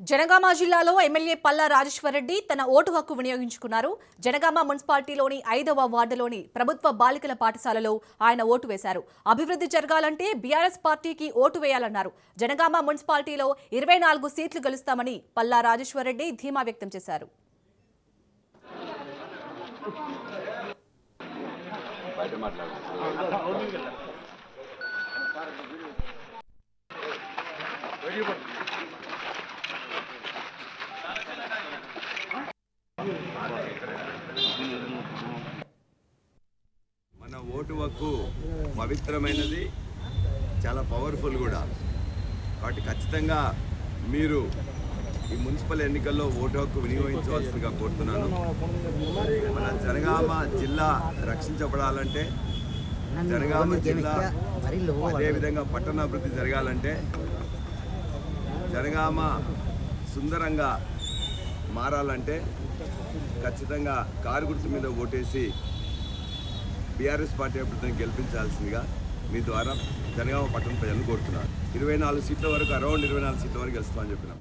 జనగామ జిల్లాలో ఎమ్మెల్యే పల్లా రాజేశ్వరరెడ్డి తన ఓటు హక్కు వినియోగించుకున్నారు. జనగామ మున్సిపాలిటీలోని 5వ వార్డులోని ప్రభుత్వ బాలికల పాఠశాలలో ఆయన ఓటు వేశారు. అభివృద్ధి జరగాలంటే బీఆర్ఎస్ పార్టీకి ఓటు వేయాలన్నారు. జనగామ మున్సిపాలిటీలో 24 సీట్లు గెలుస్తామని పల్లా రాజేశ్వరరెడ్డి ధీమా వ్యక్తం చేశారు. మన ఓటు హక్కు పవిత్రమైనది, చాలా పవర్ఫుల్ కూడా. కాబట్టి ఖచ్చితంగా మీరు ఈ మున్సిపల్ ఎన్నికల్లో ఓటు హక్కు వినియోగించవలసిందిగా కోరుతున్నాను. మన జనగామ జిల్లా రక్షించబడాలంటే, జనగామ జిల్లా అదేవిధంగా పట్టణాభివృద్ధి జరగాలంటే, జనగామ సుందరంగా మారాలంటే ఖచ్చితంగా కారు గుర్తు మీద ఓటేసి బీఆర్ఎస్ పార్టీ అభ్యర్థిని గెలిపించాల్సిందిగా మీ ద్వారా జనగామ పట్టణ ప్రజలను కోరుతున్నారు. 24 సీట్ల వరకు, అరౌండ్ 24 సీట్ల వరకు గెలుస్తామని చెప్పినాం.